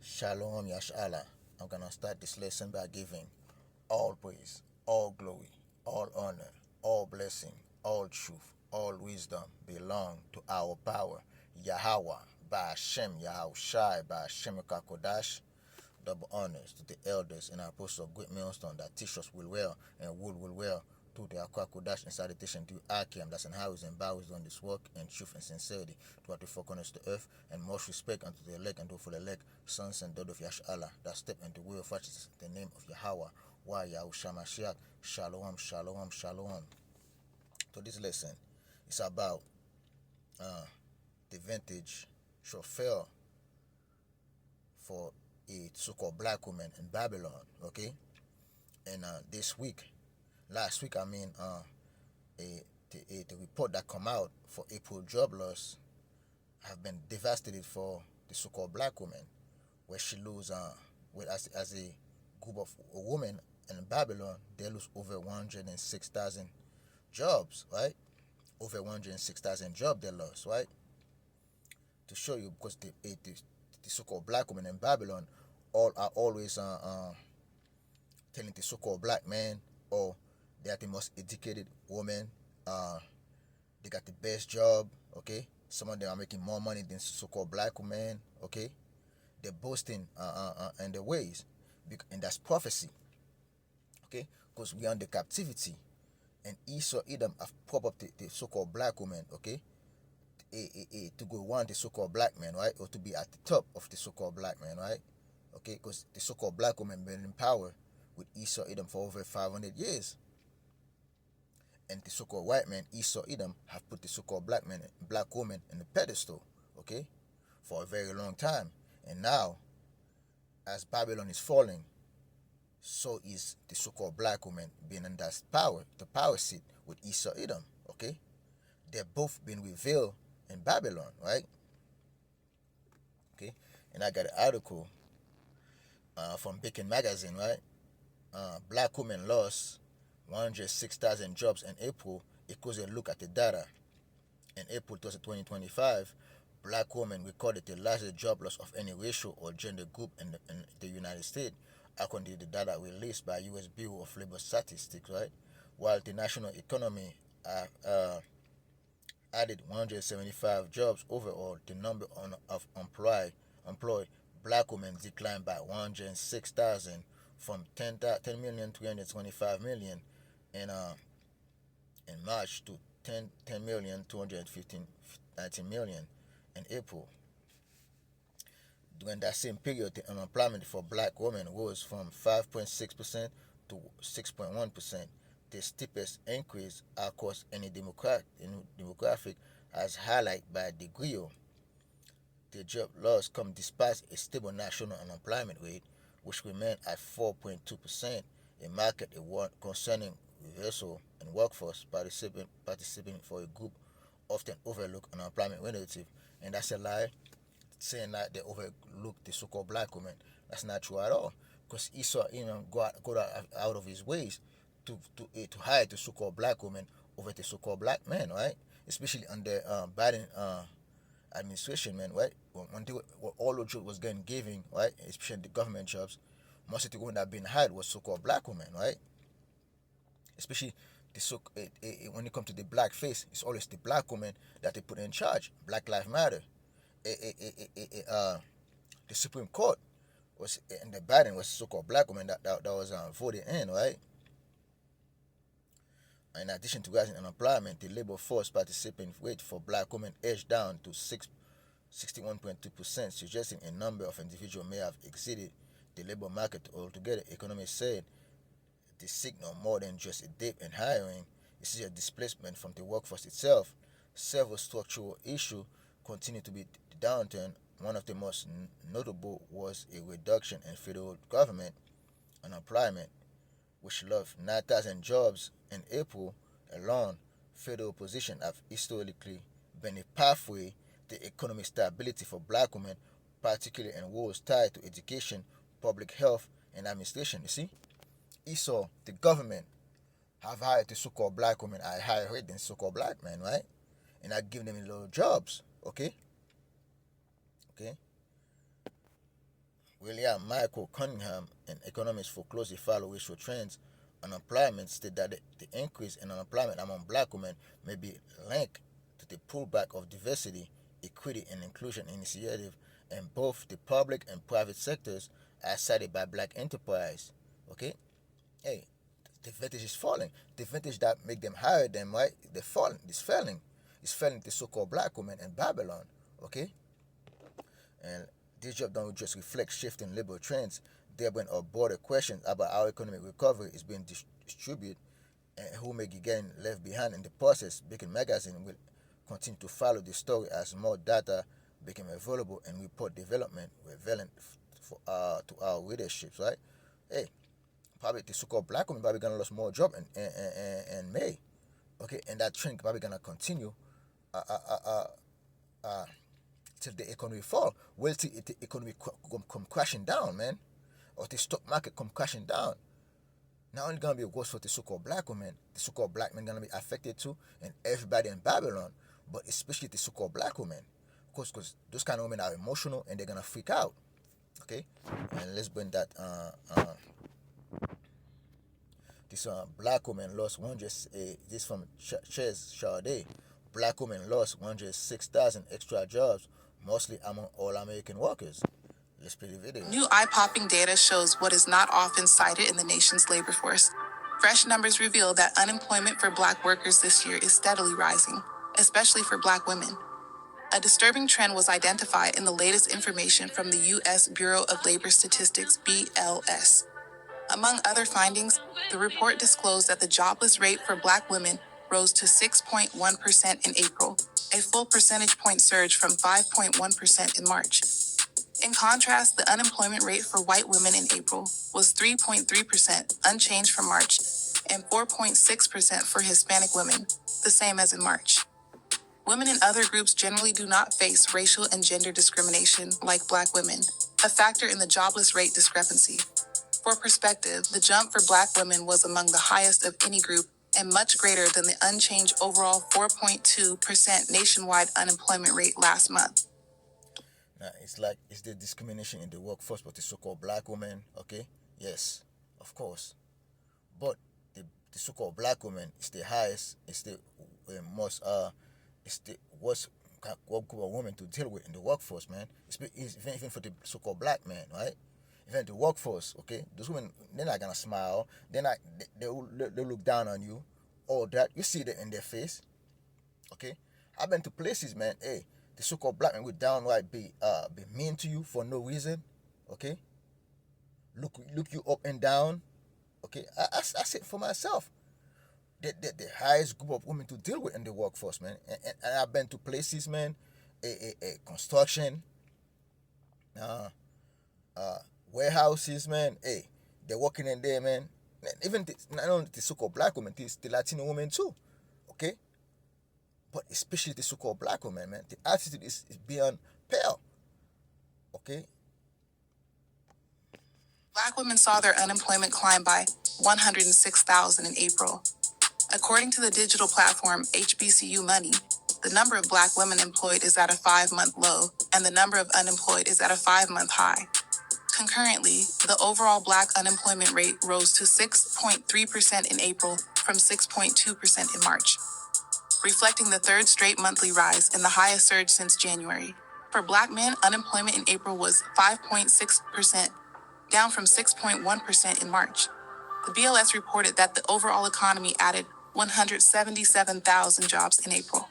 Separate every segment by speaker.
Speaker 1: Shalom Yashala. I'm gonna start this lesson by giving all praise, all glory, all honor, all blessing, all truth, all wisdom belong to our power, Yahweh, by Hashem Yahushai, by Hashem Kakodash. Double honors to the elders and apostles of Great Millstone that teach us will well and will well to the Akwakodash and salutation to Akim, that's in house and bows on this work and truth and sincerity to what the four corners of the earth, and most respect unto the elect and to full elect, sons and daughters of Yashala, that step into the way of righteousness in the name of Yahweh, Why Yahusha Mashiach, Shalom, Shalom, Shalom. So this lesson is about the vintage chauffeur for a so-called black woman in Babylon, okay? And last week, the report that come out for April job loss have been devastated for the so-called black woman, where she lose, as a group of women in Babylon, they lose over 106,000 jobs, right? Over 106,000 jobs they lost, right? To show you, because the so-called black women in Babylon all are always telling the so-called black man, or they are the most educated woman. They got the best job. Okay, some of them are making more money than so-called black women. Okay, they're boasting in their ways, and that's prophecy. Okay, because we are under captivity, and Esau Edom have propped up the so-called black woman. Okay, to go want the so-called black man, right, or to be at the top of the so-called black man, right? Okay, because the so-called black woman been in power with Esau Edom for over 500 years, and the so-called white man Esau Edom have put the so-called black woman in the pedestal, okay, for a very long time. And now, as Babylon is falling, so is the so-called black woman being in that the power seat with Esau Edom, okay? They're both been revealed in Babylon, right? Okay, and I got an article from Beacon Magazine, right? Black women lost 106,000 jobs in April. It goes a look at the data. In April 2025, black women recorded the largest job loss of any racial or gender group in the United States, according to the data released by U.S. Bureau of Labor Statistics, right? While the national economy added 175 jobs overall, the number of employed black women declined by 106,000 from 10,325,000 in March to 10,219,000 in April. During that same period, the unemployment for black women rose from 5.6% to 6.1%, the steepest increase across any demographic, as highlighted by the GRIO. The job loss comes despite a stable national unemployment rate, which remained at 4.2%, a market award concerning reversal in workforce participating for a group often overlooked unemployment relative. And that's a lie, saying that they overlook the so-called black women. That's not true at all. Because Esau, go out of his ways to hide the so-called black women over the so-called black men, right? Especially under Biden administration, man, right? When all the jobs was getting giving, right? Especially the government jobs, most of the women that have been hired was so-called black women, right? Especially when it comes to the black face, it's always the black woman that they put in charge. Black Lives Matter. The Supreme Court was in the Biden was so-called black woman that was voted in, right? In addition to rising unemployment, the labor force participating rate for black women edged down to 61.2%, suggesting a number of individuals may have exited the labor market altogether. Economists said the signal more than just a dip in hiring. This is a displacement from the workforce itself. Several structural issues continue to be the downturn. One of the most notable was a reduction in federal government unemployment, which lost 9,000 jobs in April alone. Federal positions have historically been a pathway to economic stability for black women, particularly in roles tied to education, public health, and administration. You see, Esau, the government, have hired the so-called black women at a higher rate than so-called black men, right? And I give them little jobs, okay? Okay? William Michael Cunningham, an economist who closely follows racial trends, unemployment stated that the increase in unemployment among black women may be linked to the pullback of diversity, equity, and inclusion initiative in both the public and private sectors as cited by black enterprise. Okay? Hey, the vintage is falling. The vintage that make them hire them, right? They're falling. It's failing. It's failing the so-called black women in Babylon. Okay? And this job don't just reflect shifting liberal trends. There been a broader questions about how economic recovery is being distributed and who may be getting left behind in the process. Beacon Magazine will continue to follow the story as more data become available and report development relevant to our readerships, right? Hey, probably the so-called black women probably gonna lose more job in May, okay, and that trend probably gonna continue uh, uh, uh, uh, uh, till the economy fall. Well, till the economy come crashing down, man, or the stock market come crashing down. Not only gonna be worse for the so-called black women, the so-called black men gonna be affected too, and everybody in Babylon, but especially the so-called black women, because those kind of women are emotional and they're gonna freak out. Okay, and let's bring that. This black woman lost 100. This from Ches Sade. Black women lost 106,000 extra jobs, mostly among all American workers. Let's play the video.
Speaker 2: New eye-popping data shows what is not often cited in the nation's labor force. Fresh numbers reveal that unemployment for black workers this year is steadily rising, especially for black women. A disturbing trend was identified in the latest information from the U.S. Bureau of Labor Statistics, BLS. Among other findings, the report disclosed that the jobless rate for black women rose to 6.1% in April, a full percentage point surge from 5.1% in March. In contrast, the unemployment rate for white women in April was 3.3%, unchanged from March, and 4.6% for Hispanic women, the same as in March. Women in other groups generally do not face racial and gender discrimination like black women, a factor in the jobless rate discrepancy. For perspective, the jump for black women was among the highest of any group and much greater than the unchanged overall 4.2% nationwide unemployment rate last month.
Speaker 1: Now it's the discrimination in the workforce, but the so-called black women. Okay, yes, of course, but the so-called black woman is the highest. It's the most it's the worst group of women to deal with in the workforce, man. It's even for the so-called black man, right? Even the workforce, okay, those women, they're not gonna smile. They're not. They look down on you. All that you see that in their face. Okay, I've been to places, man. Hey, the so-called black man would downright be mean to you for no reason. Okay, look you up and down. Okay, I see it for myself. The highest group of women to deal with in the workforce, man. And I've been to places, man. A construction, uh, warehouses, man. Hey, they're working in there, man. Even not only the so-called black women, the Latino women too. Okay, but especially the so-called black women, man. The attitude is beyond pale. Okay.
Speaker 2: Black women saw their unemployment climb by 106,000 in April. According to the digital platform HBCU Money, the number of black women employed is at a 5-month low, and the number of unemployed is at a 5-month high. Concurrently, the overall black unemployment rate rose to 6.3% in April from 6.2% in March, reflecting the third straight monthly rise and the highest surge since January. For black men, unemployment in April was 5.6%, down from 6.1% in March. The BLS reported that the overall economy added 177,000 jobs in April.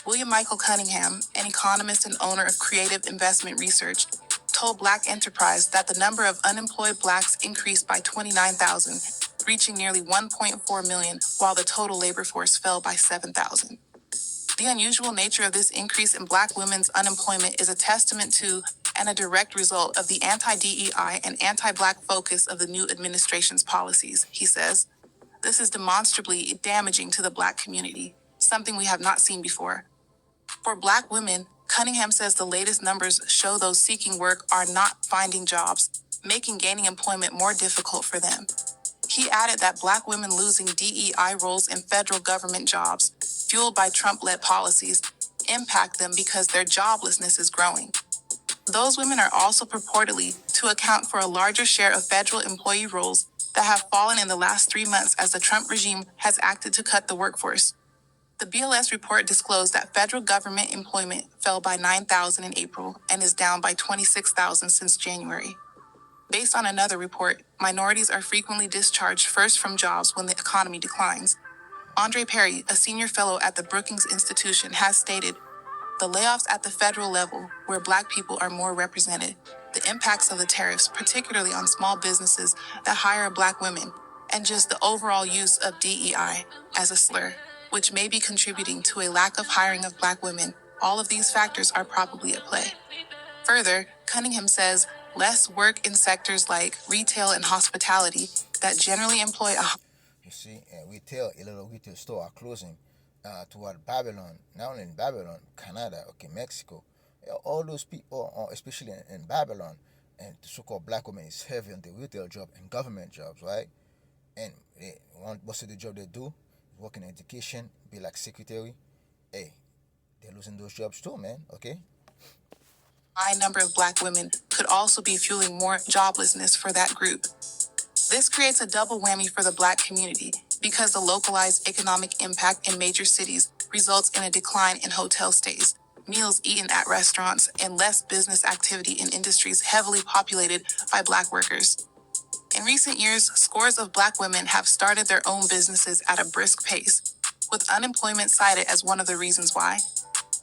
Speaker 2: William Michael Cunningham, an economist and owner of Creative Investment Research, told Black Enterprise that the number of unemployed blacks increased by 29,000, reaching nearly 1.4 million, while the total labor force fell by 7,000. The unusual nature of this increase in black women's unemployment is a testament to and a direct result of the anti-DEI and anti-black focus of the new administration's policies, he says. This is demonstrably damaging to the black community, something we have not seen before. For black women, Cunningham says the latest numbers show those seeking work are not finding jobs, making gaining employment more difficult for them. He added that black women losing DEI roles in federal government jobs, fueled by Trump-led policies, impact them because their joblessness is growing. Those women are also purportedly to account for a larger share of federal employee roles that have fallen in the last 3 months as the Trump regime has acted to cut the workforce. The BLS report disclosed that federal government employment fell by 9,000 in April and is down by 26,000 since January. Based on another report, minorities are frequently discharged first from jobs when the economy declines. Andre Perry, a senior fellow at the Brookings Institution, has stated the layoffs at the federal level, where Black people are more represented, the impacts of the tariffs, particularly on small businesses that hire Black women, and just the overall use of DEI as a slur, which may be contributing to a lack of hiring of Black women. All of these factors are probably at play. Further, Cunningham says less work in sectors like retail and hospitality that generally employ a
Speaker 1: You see, and a little retail store are closing toward Babylon, not only in Babylon, Canada, okay, Mexico. All those people, especially in Babylon, and the so-called black women is heavy on the retail job and government jobs, right? And most of the job they do, work in education, be like secretary. Hey, they're losing those jobs too, man. Okay.
Speaker 2: high number of Black women could also be fueling more joblessness for that group. This creates a double whammy for the Black community because the localized economic impact in major cities results in a decline in hotel stays, meals eaten at restaurants, and less business activity in industries heavily populated by Black workers. In recent years, scores of Black women have started their own businesses at a brisk pace, with unemployment cited as one of the reasons why.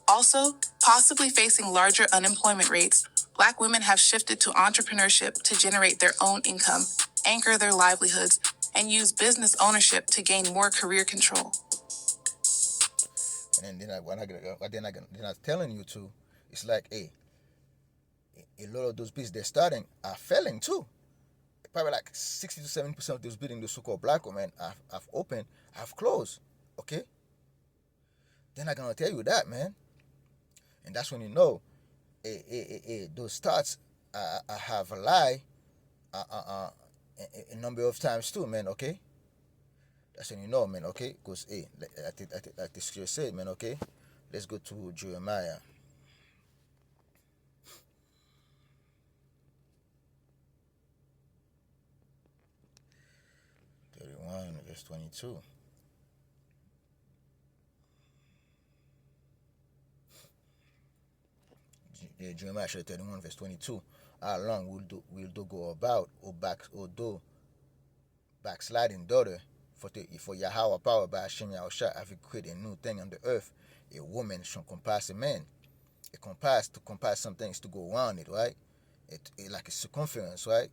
Speaker 2: Also, possibly facing larger unemployment rates, Black women have shifted to entrepreneurship to generate their own income, anchor their livelihoods, and use business ownership to gain more career control.
Speaker 1: And then they're not telling you to. It's like, hey, a lot of those businesses they're starting are failing too. Probably like 60 to 70% of those buildings, the so-called black women have opened, have closed. Okay, they're not gonna tell you that, man. And that's when you know, those stats have a lie, a number of times too, man. Okay, that's when you know, man. Okay, because like the scripture said, man. Okay, let's go to Jeremiah. 31 verse 22. Jeremiah 31 verse 22. How long will do go about, or do backsliding daughter, for Yahweh power by Hashem Yahushua have created a new thing on the earth. A woman shall compass a man. To compass some things to go around it, right? It like a circumference, right?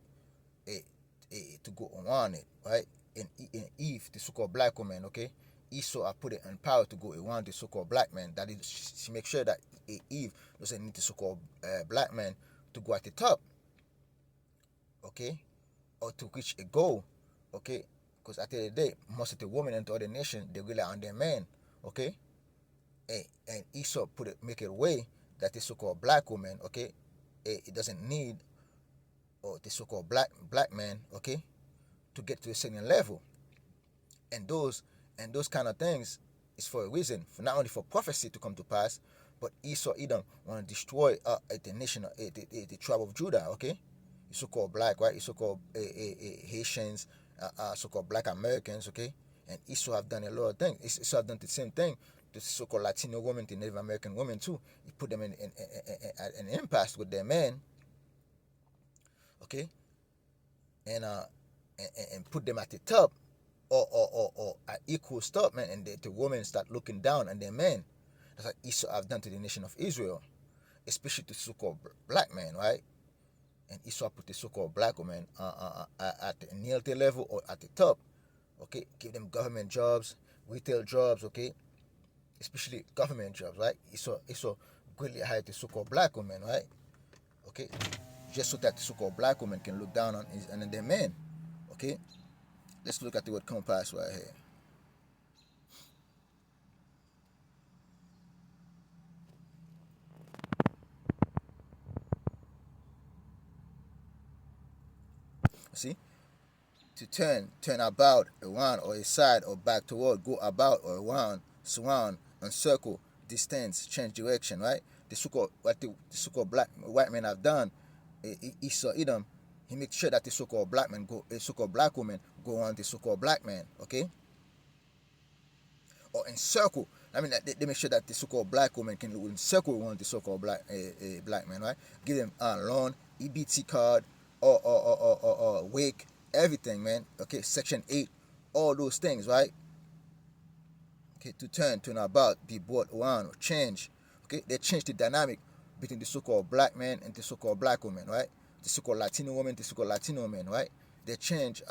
Speaker 1: To go around it, right? And Eve, the so-called black woman, okay? Esau I put it in power to go around the so-called black man. That is, she makes sure that Eve doesn't need the so-called black man to go at the top, okay, or to reach a goal, okay. Because at the end of the day, most of the women in the other nation they rely on their men, okay. And Esau make it a way that the so-called black woman, okay, it doesn't need or the so-called black man, okay, to get to a certain level. And those kind of things is for a reason, for not only for prophecy to come to pass, but Esau Edom want to destroy the nation, the tribe of Judah, okay? The so-called black, right? The so-called Haitians, so-called black Americans, okay? And Esau have done a lot of things. Esau have done the same thing to the so-called Latino women, the Native American women too. He put them in an impasse with their men, okay? And put them at the top, or at equal stop, man, and the women start looking down on their men. That's like Esau have done to the nation of Israel, especially to so-called black men, right? And Esau put the so-called black women at the nearly level or at the top, okay? Give them government jobs, retail jobs, okay? Especially government jobs, right? Esau greatly hired the so-called black women, right? Okay? Just so that the so-called black women can look down on their men, okay? Let's look at the word compass right here. See? To turn about, around, or aside, or back toward, go about, or around, surround, encircle, distance, change direction, right? the so-called what the so-called black white men have done, Esau Edom, he makes sure that the so-called black man go, the so-called black woman go on the so-called black man, okay, or encircle. I mean, they make sure that the so-called black woman can encircle on the so-called black man, right? Give them loan, EBT card, or wake, everything, man. Okay, Section 8, all those things, right? Okay, to turn about, be brought around, or change. Okay, they change the dynamic between the so-called black man and the so-called black woman, right? The so-called Latino woman, the so-called Latino man, right? They change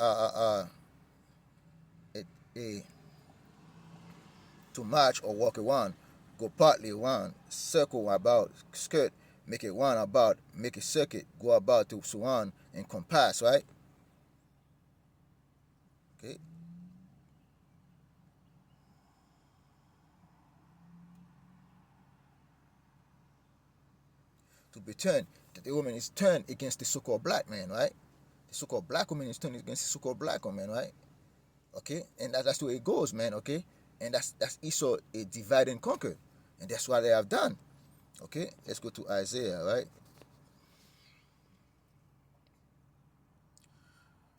Speaker 1: to march or walk around, go partly around, circle about, skirt, make it round about, make a circuit, go about to surround and compass, right? Okay. To be turned, that the woman is turned against the so-called black man, right? The so-called black woman is turned against the so-called black woman, right? Okay, and that's the way it goes, man. Okay, and that's Esau, a divide and conquer, and that's what they have done. Okay, let's go to Isaiah, right?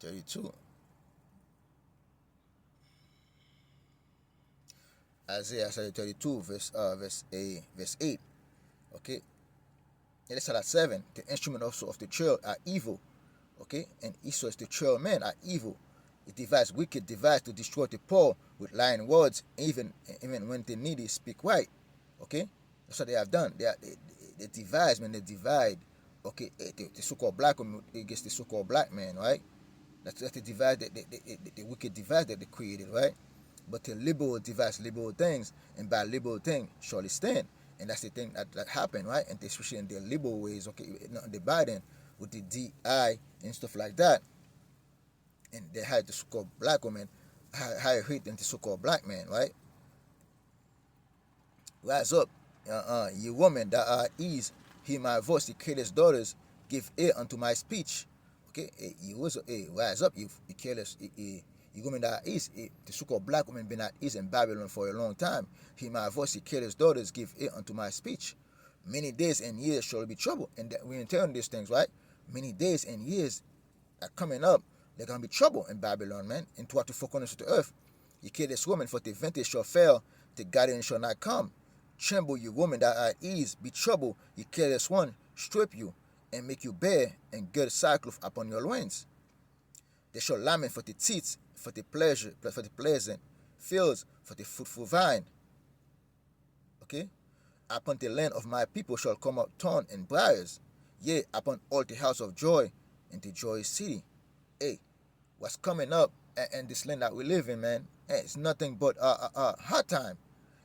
Speaker 1: 32. Isaiah 32, verse 8. Okay, and let's start at 7. The instrument also of the child are evil. Okay, and Esau is the child men are evil. It devises wicked device to destroy the poor with lying words, even when the needy speak right. Okay, that's what they have done. They devise, man. They divide. Okay, the so-called black woman against the so-called black man, right? That's the divide, the wicked device that they created, right? But the liberal devise liberal things, and by liberal thing surely stand. And that's the thing that happened, right? And especially in their liberal ways, okay, not the Biden with the DI and stuff like that. And they had the so-called black woman higher rate than the so-called black man, right? Rise up, ye woman that are ease, hear my voice, the careless daughters, give ear unto my speech. Okay, rise up, you careless, you women that are ease, the so-called black woman been at ease in Babylon for a long time. Hear my voice, the careless daughters, give ear unto my speech. Many days and years shall be trouble, and that we're telling these things, right? Many days and years are coming up. There's gonna be trouble in Babylon, man, and to what to focus to the earth. You kill this woman, for the vantage shall fail, the guardian shall not come. Tremble, you woman that are at ease, be troubled, you careless one, strip you, and make you bare, and gird sackcloth upon your loins. They shall lament for the teats, for the pleasant fields, for the fruitful vine. Okay? Upon the land of my people shall come up thorn and briars, yea, upon all the house of joy, in the joyous city. Hey, what's coming up in this land that we live in, man? Hey, it's nothing but hard time.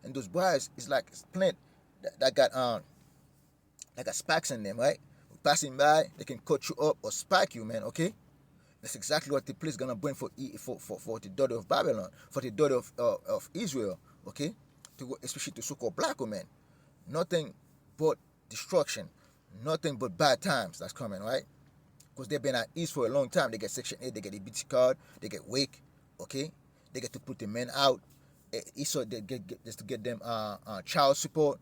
Speaker 1: And those briars is like plant that got spikes in them, right? Passing by, they can cut you up or spike you, man. Okay, that's exactly what the place gonna bring for the daughter of Babylon, for the daughter of Israel. Okay, especially the so-called black women. Nothing but destruction, nothing but bad times that's coming, right? Because they've been at ease for a long time. They get Section 8, they get a BT card, they get wake, okay? They get to put the men out. Esau, they get just to get them child support,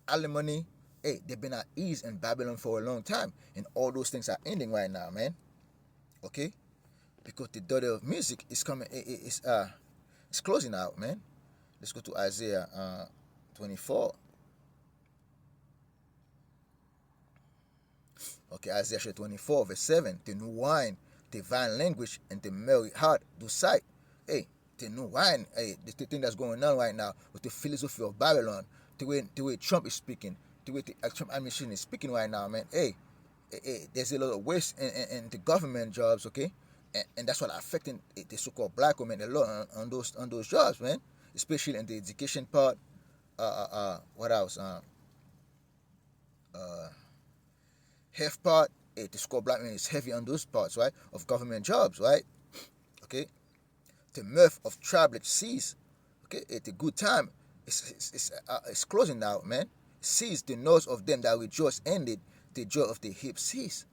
Speaker 1: alimony. Hey, they've been at ease in Babylon for a long time. And all those things are ending right now, man. Okay? Because the daughter of music is coming, it's closing out, man. Let's go to Isaiah 24. Okay, Isaiah 24, verse 7. The new wine, the vine language, and the merry heart do sight. Hey, the new wine, hey, the thing that's going on right now with the philosophy of Babylon, the way Trump is speaking, the way the Trump administration is speaking right now, man. Hey, there's a lot of waste in the government jobs, okay? And that's what affecting the so-called black women a lot on those jobs, man. Especially in the education part. What else? Health part. The so-called black man is heavy on those parts, right? Of government jobs, right? Okay. The mirth of tribulate cease. Okay. It's a good time. It's closing now, man. Cease the noise of them that rejoice ended. The joy of the hip cease.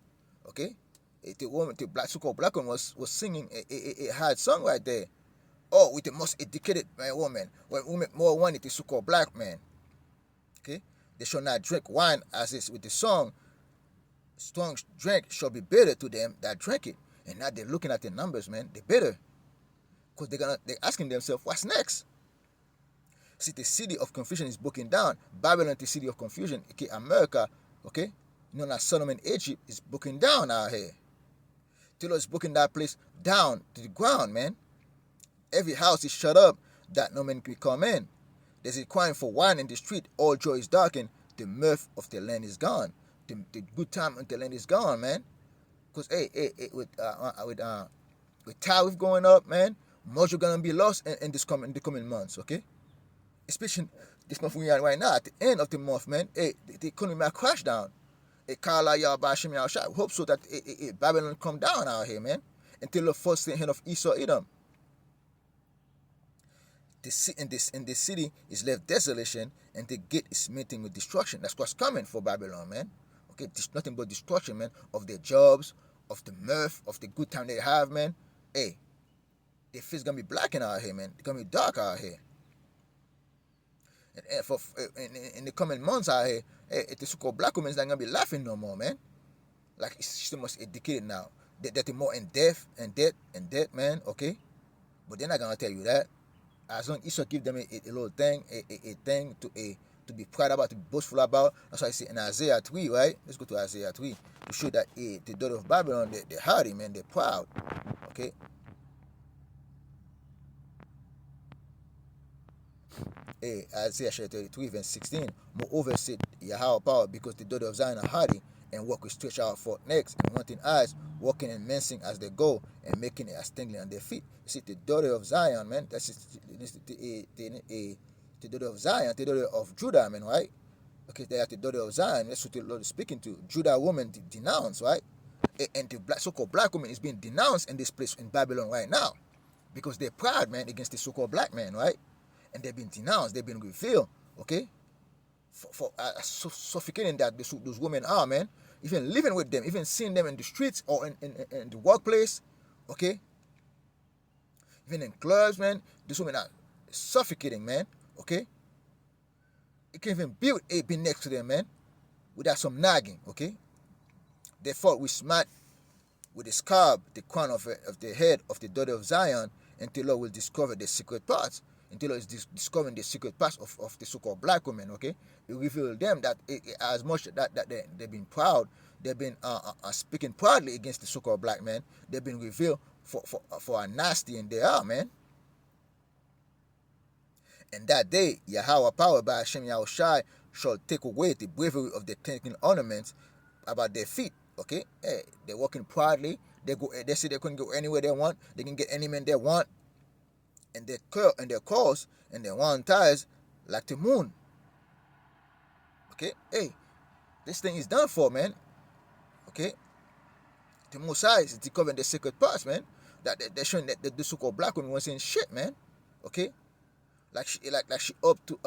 Speaker 1: Okay. The so-called black woman was singing a hard song right there. Oh, with the most educated woman. When women more wanted the so-called black man. Okay. They shall not drink wine as is with the song. Strong drink shall be bitter to them that drink it. And now they're looking at the numbers, man. They're bitter. Because they're asking themselves, what's next? See, the city of confusion is broken down. Babylon, the city of confusion, okay, America, okay, known as Sodom and Egypt, is broken down out here. Till it's broken that place down to the ground, man. Every house is shut up that no man can come in. There's a crying for wine in the street. All joy is darkened. The mirth of the land is gone. The good time of the land is gone, man. Because with tariff going up, man, much are gonna be lost in the coming months, okay? Especially this month we are right now at the end of the month, man. The economy might crash down. Kala ya bashim ya shot. Hope so that Babylon come down out here, man, until the first hand of Esau Edom. In the city is left desolation, and the gate is meeting with destruction. That's what's coming for Babylon, man. Okay, nothing but destruction, man, of their jobs, of the mirth, of the good time they have, man. Hey, their face gonna be blackened out here, man. It's gonna be dark out here. And in the coming months out here, the so-called black women's not gonna be laughing no more, man. Like it's almost educated now. They're more in debt, man. Okay, but they're not gonna tell you that. As long as Esau give them a little thing, a thing to be proud about, to be boastful about. That's why I say in Isaiah 3, right? Let's go to Isaiah 3 to show that the daughter of Babylon, they're hardy, man. They're proud. Okay. Isaiah 33 verse 16. Moreover said Yahweh power, because the daughter of Zion are hardy, and walk with stretched out forth necks and wanting eyes, walking and mincing as they go, and making it as tingling on their feet. You see, the daughter of Zion, man, that's the daughter of Zion, the daughter of Judah, man, right? Okay, they are the daughter of Zion. That's what the Lord is speaking to. Judah woman denounced, right? And the so-called black woman is being denounced in this place in Babylon right now, because they're proud, man, against the so-called black man, right? And they've been denounced, they've been revealed, okay? For suffocating that those women are, man. Even living with them, even seeing them in the streets or in the workplace, okay? Even in clubs, man, these women are suffocating, man, okay? You can't even be next to them, man, without some nagging, okay? They fought with smart, with the scarab, the crown of the head of the daughter of Zion, until Lord will discover the secret parts. Until Lord is discovering the secret parts of the so-called black women, okay? He reveal them that as much that they've been proud, they've been speaking proudly against the so-called black man, they've been revealed for how nasty and they are, man. And that day, Yahweh power by Hashem Yahushai shall take away the bravery of the tinkling ornaments about their feet, okay? Hey, they're walking proudly. They say they couldn't go anywhere they want. They can get any man they want. And their cause and their one ties like the moon. Okay, hey, this thing is done for, man. Okay, the Most High is decovering the secret parts, man. That they're showing that the so-called black woman was in shit, man. Okay, like she up to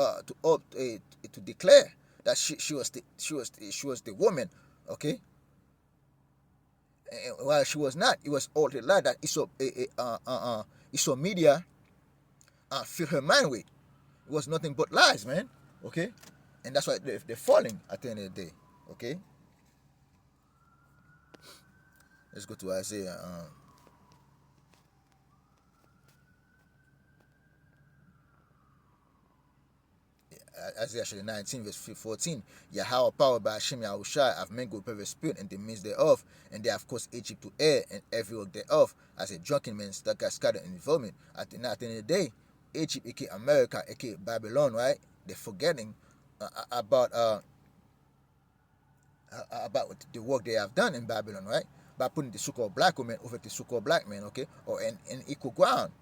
Speaker 1: declare that she was the woman. Okay, and while she was not, it was all the lie that Esau media fill her mind with. It was nothing but lies, man. Okay, and that's why they're falling at the end of the day. Okay, let's go to Isaiah. Isaiah 19 verse 14. Yahweh power by Hashem Yahushai have mingled perfect spirit in the midst thereof, and they have caused Egypt to err and every work thereof, as a drunken man scattered in the vomit. At the end of the day, Egypt, aka America, aka Babylon, right? They're forgetting about the work they have done in Babylon, right? By putting the so-called black woman over the so-called black man, okay, or in equal ground,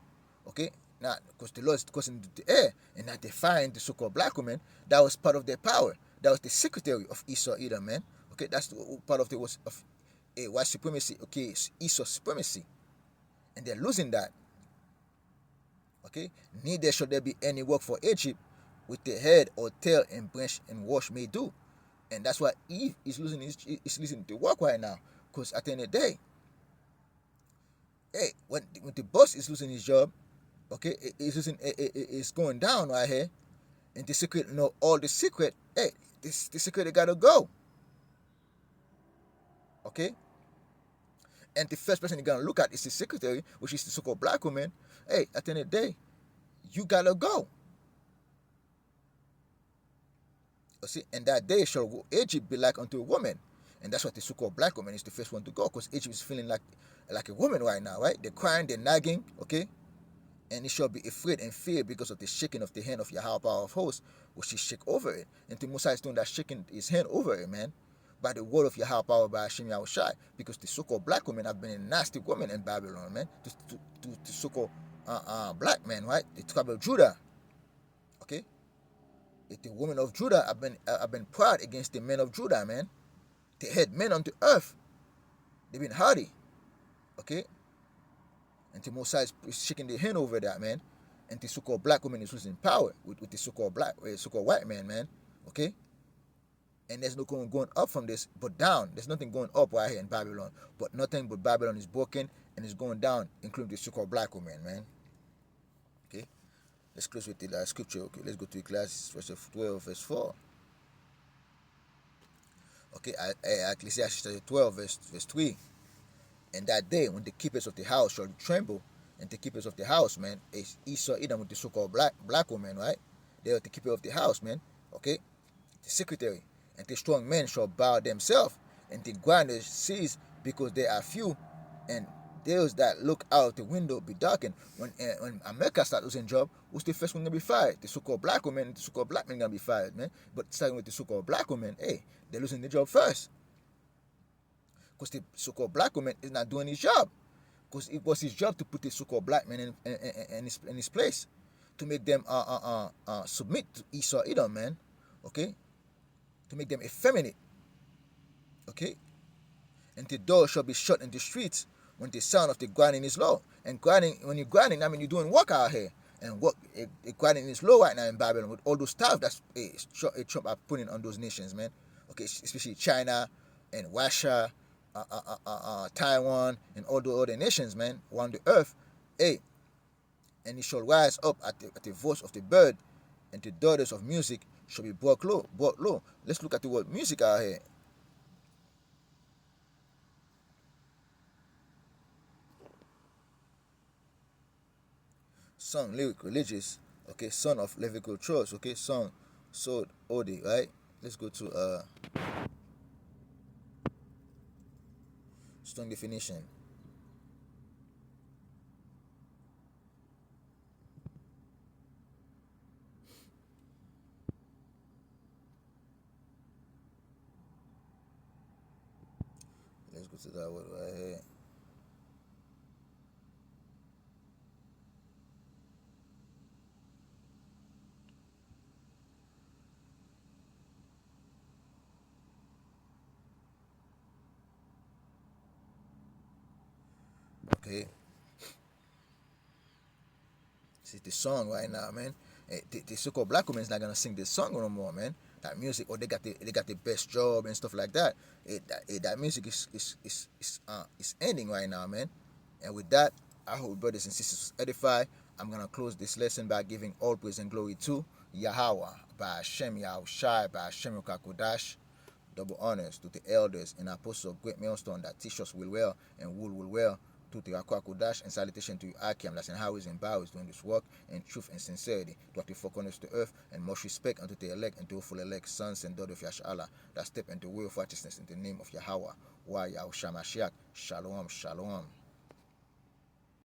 Speaker 1: okay. Now, because the Lord is causing the air, and not defying the so-called black woman, that was part of their power. That was the secretary of Esau Edom, man. Okay, that's part of white supremacy. Okay, Esau supremacy, and they're losing that. Okay, neither shall there be any work for Egypt with the head or tail and branch and wash may do, and that's why Eve is losing the work right now. Because at the end of the day, hey, when the boss is losing his job, okay, it's going down right here, and the secret, all the secret. Hey, this security gotta go. Okay? And the first person you're gonna look at is the secretary, which is the so-called black woman. Hey, at the end of the day, you gotta go. You see, and that day shall Egypt be like unto a woman. And that's what the so-called black woman is the first one to go, because Egypt is feeling like a woman right now, right? They're crying, they're nagging, okay? And it shall be afraid and fear because of the shaking of the hand of Yahweh power of hosts, which he shake over it. And the Musa is doing that shaking his hand over it, man. By the word of Yahweh power by Hashem Yahushai. Because the so-called black women have been a nasty woman in Babylon, man. To so-called black men, right? The tribe of Judah. Okay? The women of Judah have been proud against the men of Judah, man. They had men on the earth. They've been hardy. Okay? And the Mosiah is shaking their hand over that, man. And the so-called black woman is losing power with the so-called so-called white man. Okay? And there's no going up from this, but down. There's nothing going up right here in Babylon. But nothing but Babylon is broken and is going down, including the so-called black woman, man. Okay? Let's close with the scripture. Okay, let's go to Ecclesiastes verse 12, verse 4. Okay, Ecclesiastes 12, verse 3. And that day, when the keepers of the house shall tremble, and the keepers of the house, man, is Esau Edom with the so-called black woman, right? They are the keeper of the house, man. Okay, the secretary, and the strong men shall bow themselves, and the grinders cease because they are few, and those that look out the window be darkened. When America start losing job, who's the first one gonna be fired? The so-called black woman, the so-called black men gonna be fired, man. But starting with the so-called black woman, hey, they're losing the job first. Because the so-called black woman is not doing his job. Because it was his job to put the so-called black man in his place. To make them submit to Esau Edom, man. Okay? To make them effeminate. Okay? And the door shall be shut in the streets when the sound of the grinding is low. And grinding, when you're grinding, I mean you're doing work out here. And work, grinding is low right now in Babylon with all those stuff that's Trump are putting on those nations, man. Okay, especially China and Russia, Taiwan, and all the other nations, man, around the earth. Hey, and it shall rise up at the voice of the bird, and the daughters of music shall be brought low. Let's look at the word music out here. Song, lyric, religious. Okay, son of Levitical trust. Okay, song, sword, odi. Right. Let's go to strong definition. Let's go to that word right here. Okay. See the song right now, man. The so-called black woman is not gonna sing this song no more, man. That music, or they got the best job and stuff like that. That music is ending right now, man. And with that, I hope brothers and sisters edify. I'm gonna close this lesson by giving all praise and glory to Yahweh, by Hashem Yahushai, by Hashem Kodash. Double honors to the elders and apostles of Great Millstone that teach us well and will well. To the Kodash, and salutation to Akim, that's in Howies and Bows doing this work in truth and sincerity, to active four corners to earth, and much respect unto the elect and to full elect sons and daughters of Yashala that step into the way of righteousness in the name of Yahweh. Wa Yahushua Mashiach. Shalom, shalom.